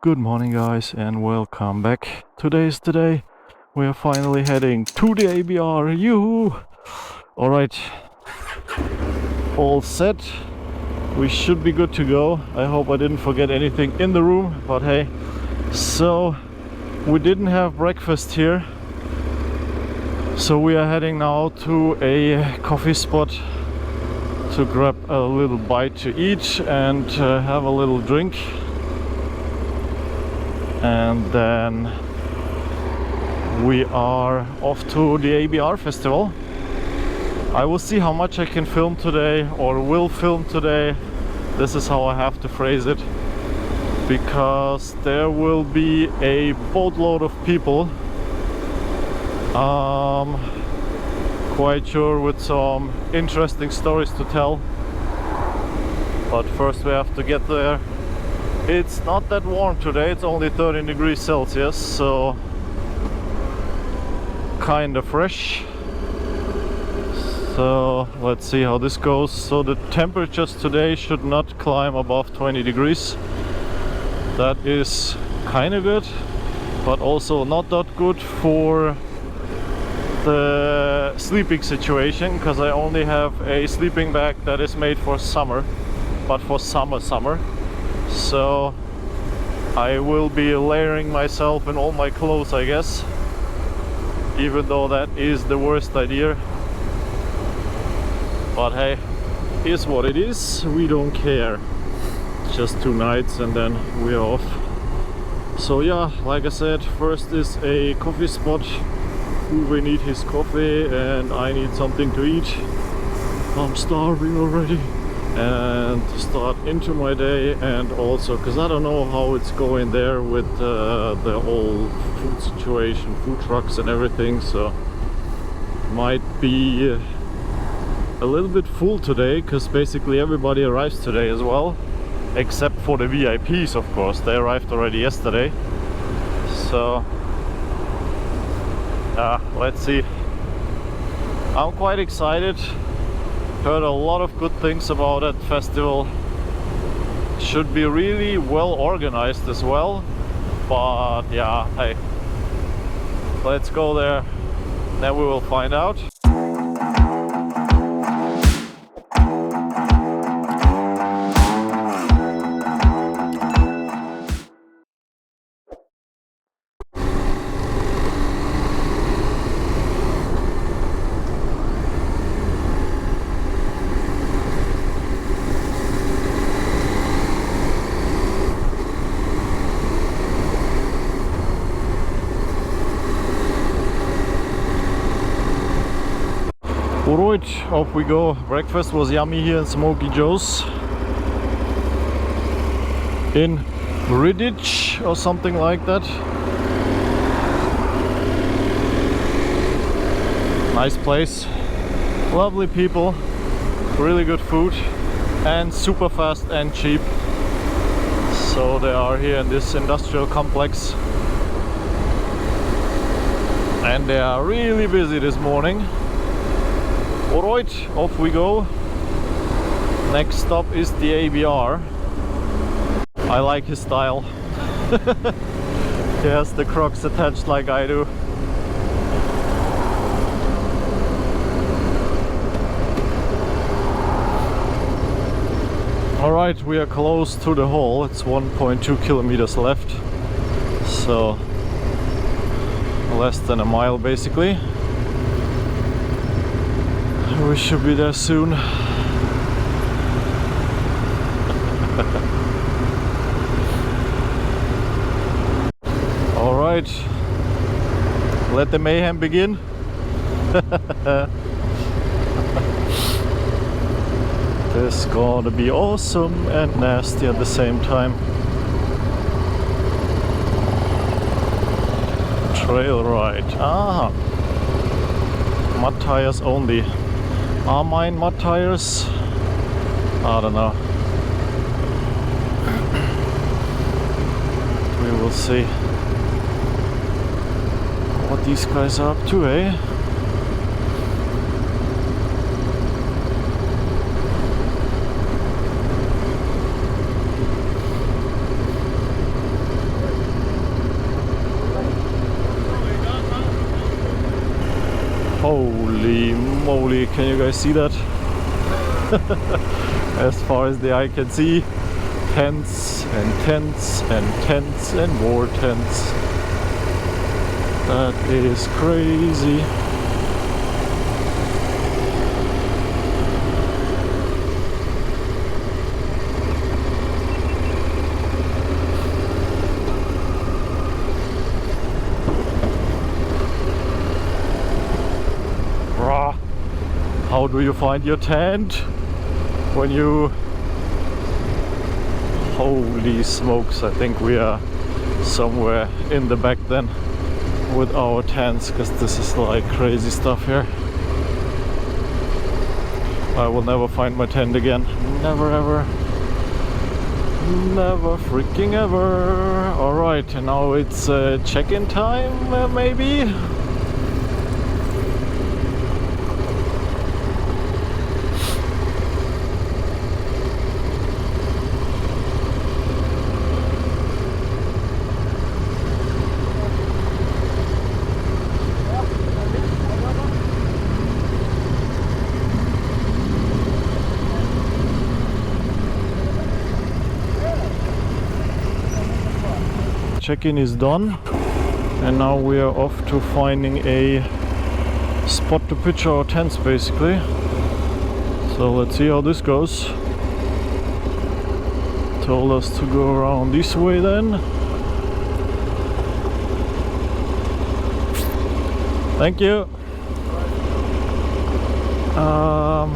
Good morning guys and welcome back. Today is the day. We are finally heading to the ABR. Yoo-hoo! Alright, all set. We should be good to go. I hope I didn't forget anything in the room, but hey. So, we didn't have breakfast here. So we are heading now to a coffee spot to grab a little bite to eat and have a little drink. And then we are off to the ABR festival. I will see how much I can film today or will film today. This is how I have to phrase it, because there will be a boatload of people, quite sure with some interesting stories to tell, but first we have to get there. It's not that warm today, it's only 13 degrees Celsius, so kind of fresh. So let's see how this goes. So the temperatures today should not climb above 20 degrees. That is kind of good, but also not that good for the sleeping situation, because I only have a sleeping bag that is made for summer, but for summer. So I will be layering myself in all my clothes, I guess, even though that is the worst idea. But hey, is what it is, we don't care. Just 2 nights and then we're off. So yeah, like I said, first is a coffee spot. Uwe needs his coffee and I need something to eat. I'm starving already. And to start into my day, and also because I don't know how it's going there with the whole food situation, food trucks and everything, so might be a little bit full today, because basically everybody arrives today as well, except for the VIPs, of course. They arrived already yesterday. So let's see. I'm quite excited. Heard a lot of good things about that festival. Should be really well organized as well. But yeah, hey, let's go there, then we will find out. Alright, off we go. Breakfast was yummy here in Smoky Joe's in Riddich or something like that. Nice place, lovely people, really good food, and super fast and cheap. So they are here in this industrial complex, and they are really busy this morning. Alright, off we go. Next stop is the ABR. I like his style. He has the Crocs attached like I do. Alright, we are close to the hall. It's 1.2 kilometers left. So less than a mile basically. We should be there soon. Alright, let the mayhem begin. This is gonna be awesome and nasty at the same time. Trail ride. Ah, mud tires only. Are mine mud tires? I don't know. We will see what these guys are up to, eh? Holy moly, can you guys see that? As far as the eye can see, tents and tents and tents and more tents. That is crazy. How do you find your tent when you... Holy smokes, I think we are somewhere in the back then with our tents, because this is like crazy stuff here. I will never find my tent again. Never ever. Never freaking ever. Alright, and now it's check-in time, maybe? Check-in is done, and now we are off to finding a spot to pitch our tents, basically. So let's see how this goes. Told us to go around this way then. Thank you.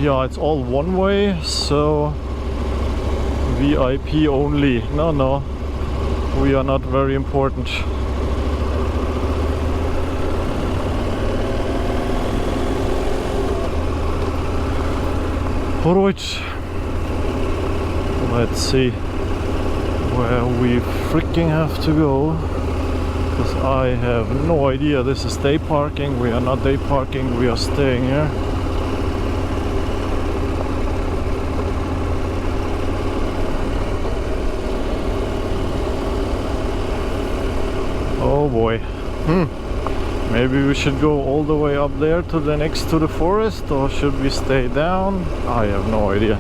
Yeah, it's all one way, so VIP only. No. We are not very important. Alright. Let's see where we freaking have to go. Because I have no idea. This is day parking. We are not day parking. We are staying here. Oh boy. Maybe we should go all the way up there to the next to the forest, or should we stay down? I have no idea.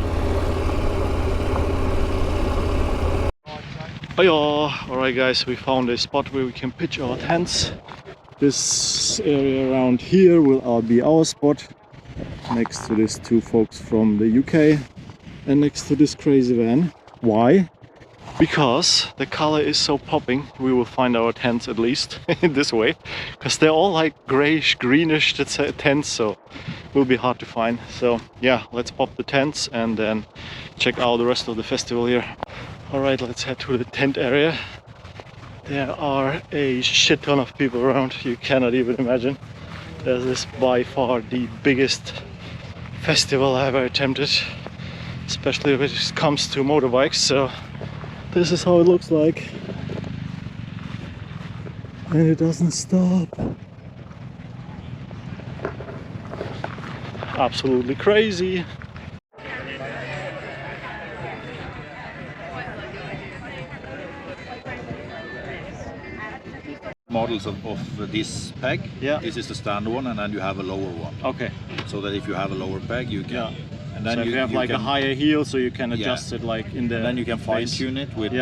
Alright guys, we found a spot where we can pitch our tents. This area around here will be our spot, next to these two folks from the UK and next to this crazy van. Why? Because the color is so popping. We will find our tents at least in this way, because they're all like grayish, greenish tents, so it will be hard to find. So yeah, let's pop the tents and then check out the rest of the festival here. Alright, let's head to the tent area. There are a shit ton of people around, you cannot even imagine. This is by far the biggest festival I've ever attempted, especially when it comes to motorbikes. So this is how it looks like, and it doesn't stop. Absolutely crazy. Models of this peg. Yeah. This is the standard one, and then you have a lower one. Okay. So that if you have a lower peg, you can. Yeah. And then so you have like a higher heel, so you can adjust it like in the. And then you can fine tune it with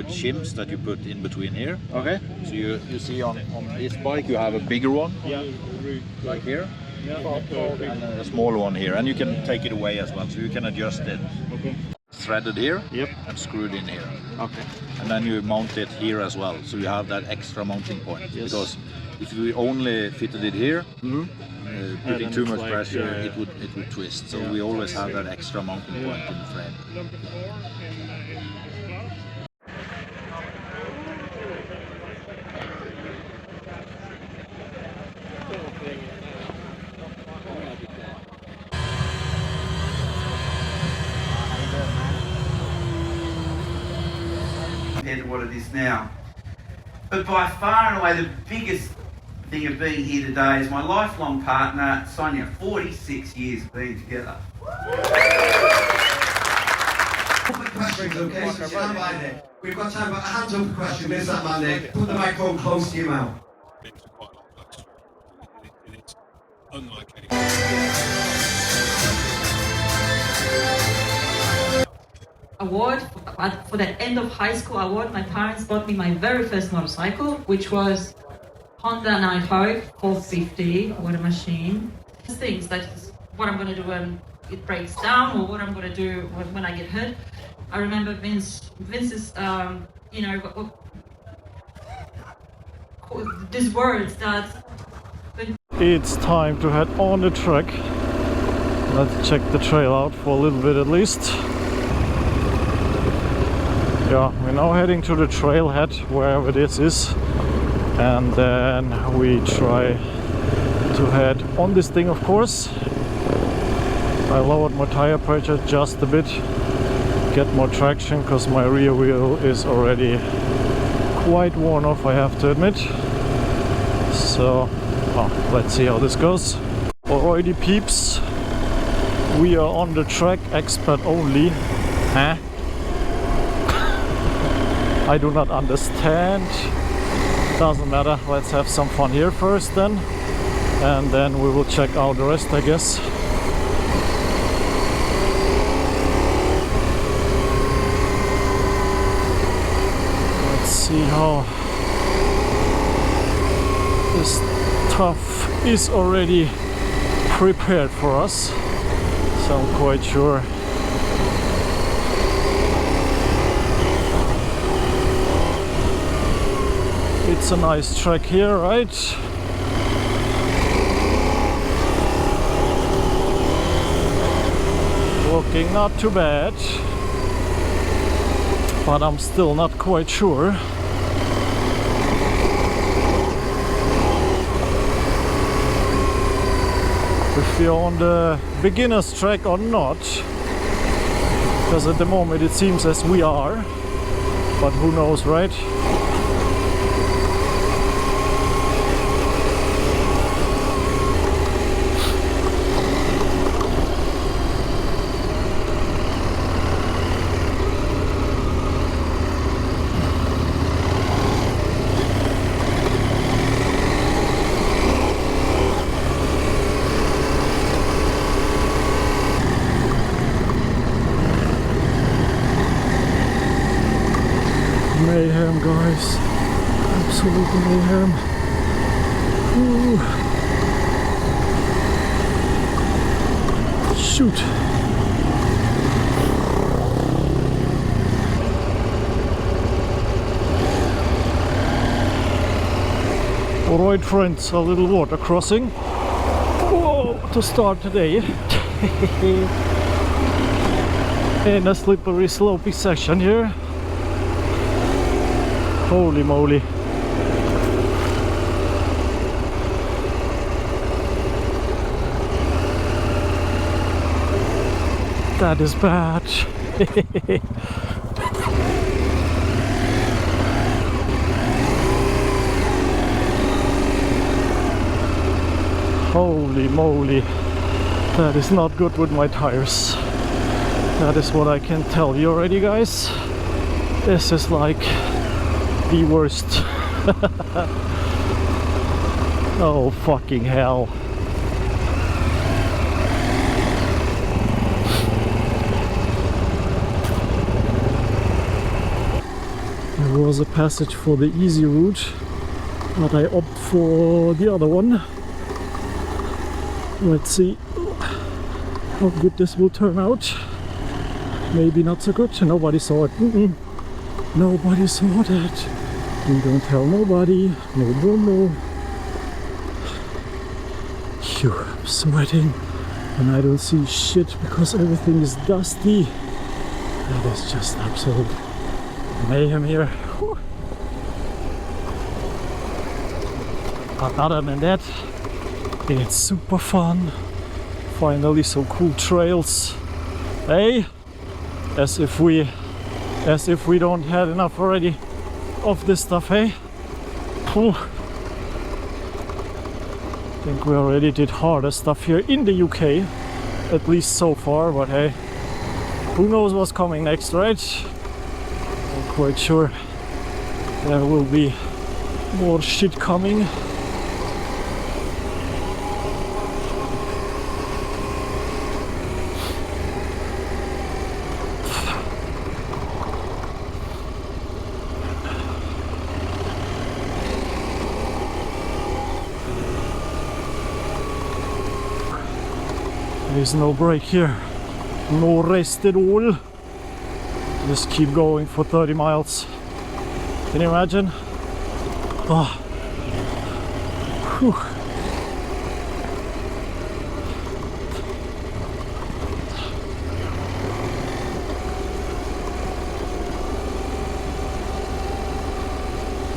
shims that you put in between here. Okay. So you see on this bike you have a bigger one. Yeah. Like here. Yeah. And a smaller one here, and you can take it away as well. So you can adjust it. Okay. Threaded here. Yep. And screwed in here. Okay. And then you mount it here as well, so you have that extra mounting point. Yes. Because if we only fitted it here, putting too much pressure, it would twist. So we always have that extra mounting point in the frame. Compared to what it is now. But by far and away the biggest thing of being here today is my lifelong partner, Sonia, 46 years being together. Questions, okay? So stand by there. We've got time for a hands up question. There's that man there. Put the microphone close to your mouth. It's quite a long backstory. It's unlike anything. award, for that end of high school award, my parents bought me my very first motorcycle, which was Honda Nighthawk 450 water machine. Things like what I'm going to do when it breaks down, or what I'm going to do when I get hurt. I remember Vince's, you know, these words that. It's time to head on the track. Let's check the trail out for a little bit at least. Yeah, we're now heading to the trailhead, wherever this is, and then we try to head on this thing, of course. I lowered my tire pressure just a bit, get more traction, because my rear wheel is already quite worn off, I have to admit. So, let's see how this goes. Alrighty peeps, we are on the track, expert only. Huh? I do not understand. Doesn't matter, let's have some fun here first then. And then we will check out the rest, I guess. Let's see how this stuff is already prepared for us. So I'm quite sure. It's a nice track here, right? Looking not too bad, but I'm still not quite sure. If you're on the beginner's track or not, because at the moment it seems as we are, but who knows, right? Mayhem, guys, absolute mayhem. Ooh. Shoot. Alright friends, a little water crossing. Whoa, to start today. In a slippery slopey section here. Holy moly. That is bad. Holy moly. That is not good with my tires. That is what I can tell you already, guys. This is like the worst. Oh fucking hell. There was a passage for the easy route, but I opt for the other one. Let's see how good this will turn out. Maybe not so good. Nobody saw it. Nobody saw that. We don't tell nobody. No, no, no. Phew, I'm sweating and I don't see shit because everything is dusty. That is just absolute mayhem here. Whew. But other than that, it's super fun. Finally some cool trails. Hey, as if we don't have enough already of this stuff, hey? Whew. I think we already did harder stuff here in the UK, at least so far, but hey, who knows what's coming next, right? I'm quite sure there will be more shit coming. There's no break here, no rest at all. Just keep going for 30 miles. Can you imagine? Oh. Whew.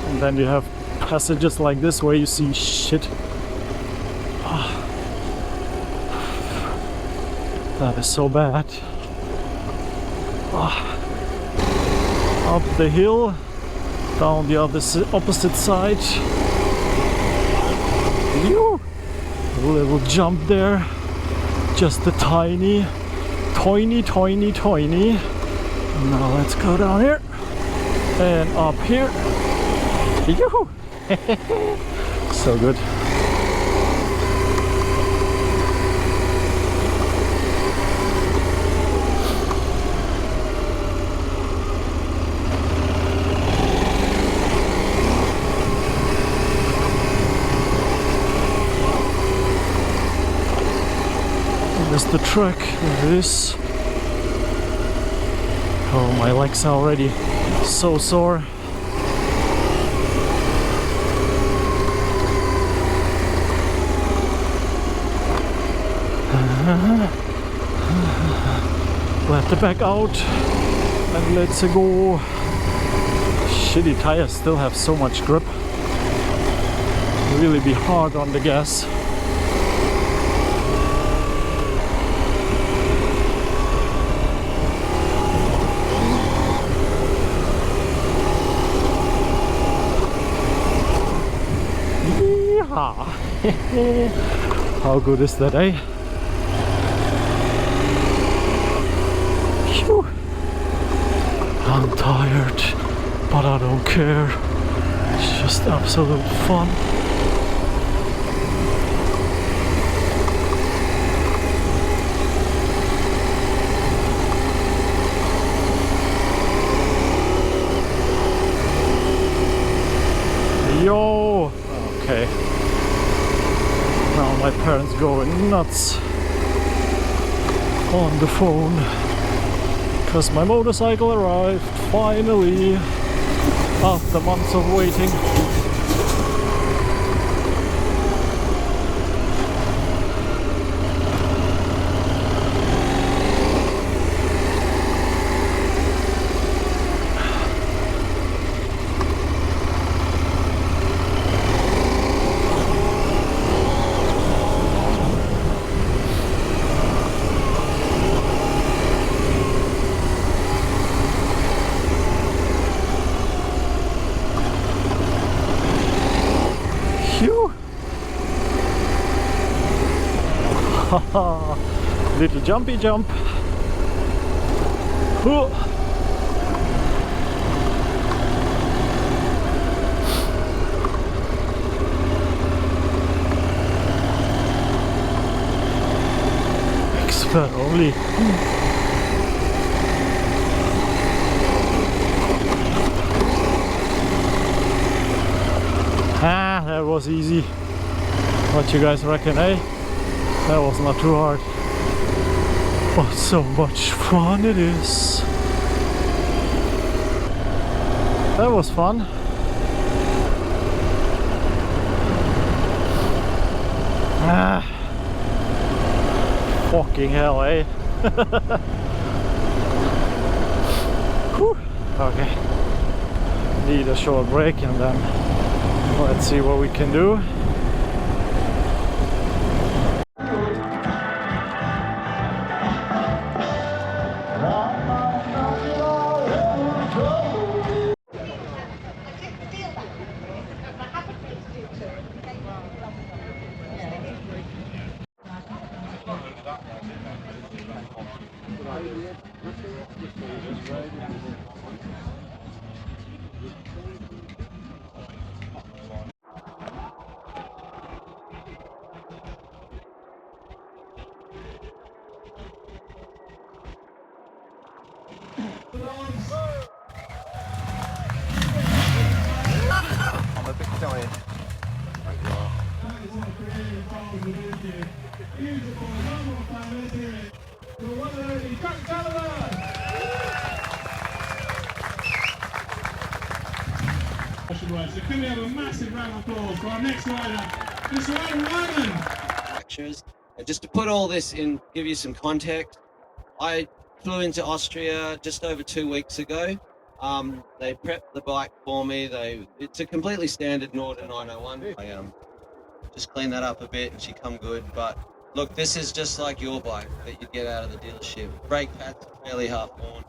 And then you have passages like this where you see shit. Oh. That is so bad. Oh. Up the hill, down the opposite side. A little jump there, just a tiny. Now let's go down here and up here. Yoo-hoo! So good. There's the track, there it is. Oh, my legs are already so sore. Let the back out and let's go. Shitty tires still have so much grip. Really be hard on the gas. How good is that, eh? Phew. I'm tired, but I don't care. It's just absolute fun. Yo! Okay. Now my parents going nuts on the phone because my motorcycle arrived finally after months of waiting. Little jumpy jump. Ooh. Expert only. Ah, that was easy. What you guys reckon, eh? That was not too hard. But so much fun it is. That was fun. Ah. Fucking hell, eh? Whew. Okay. Need a short break and then let's see what we can do. So can we have a massive round of applause for our next rider, Mr. Adam Ryman? Just to put all this in, give you some context, I flew into Austria just over 2 weeks ago. They prepped the bike for me. It's a completely standard Norda 901. I just cleaned that up a bit and she come good. But look, this is just like your bike that you get out of the dealership. Brake pads are fairly half worn.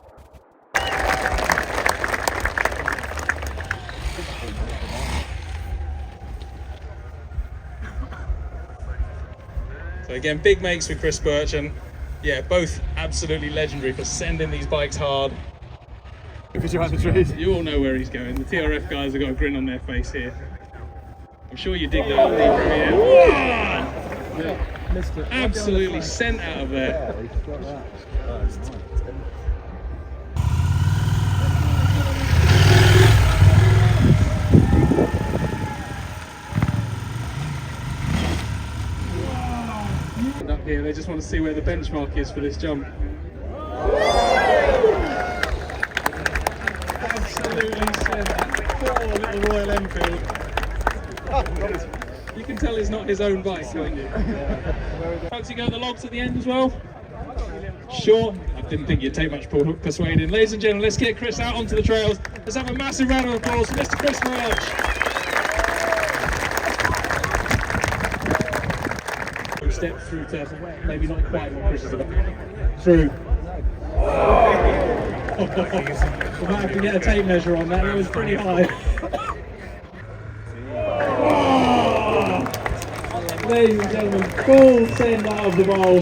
So again, big makes for Chris Birch, and yeah, both absolutely legendary for sending these bikes hard. You all know where he's going. The TRF guys have got a grin on their face here. I'm sure you dig that deeper here. Absolutely sent out of there. Up here, they just want to see where the benchmark is for this jump. Absolutely sent. Poor little Royal Enfield. You can tell it's not his own bike, can't you? Fancy go the logs at the end as well? Sure. I didn't think you'd take much persuading. Ladies and gentlemen, let's get Chris out onto the trails. Let's have a massive round of applause for Mr. Chris Birch. Step through to maybe not quite what Chris is about. Through. We might have to get a tape measure on that. That was pretty high. Ladies and gentlemen, full send out of the bowl.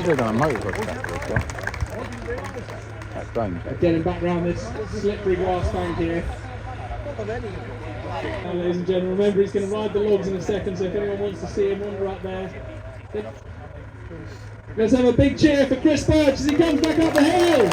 Getting back round this slippery grass bank here. Now, ladies and gentlemen, remember he's going to ride the logs in a second, so if anyone wants to see him, wander up there. Let's have a big cheer for Chris Birch as he comes back up the hill!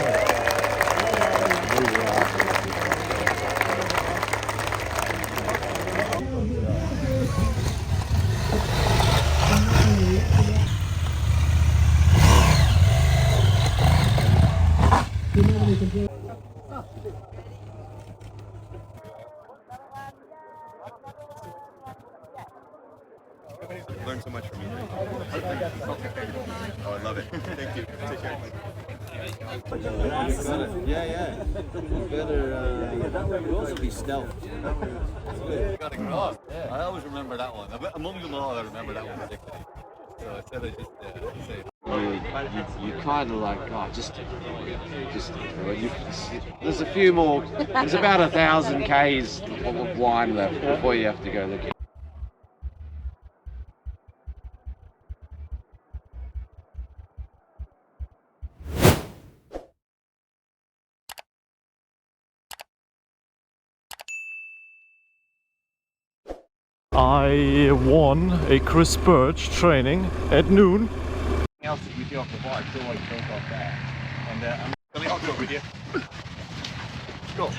Learn so much from you. Oh, I love it. Thank you. Take care. Yeah. Better. That way would also be stealth. Got to cross. Yeah. I always remember that one. Among them all, I remember that one particularly. So I said I just say. You kind of like, there's a few more, there's about 1,000 Ks of wine left before you have to go look. I won a Chris Birch training at noon. Else that you do off the bike, it's always built off there. And I'll go with you. Go.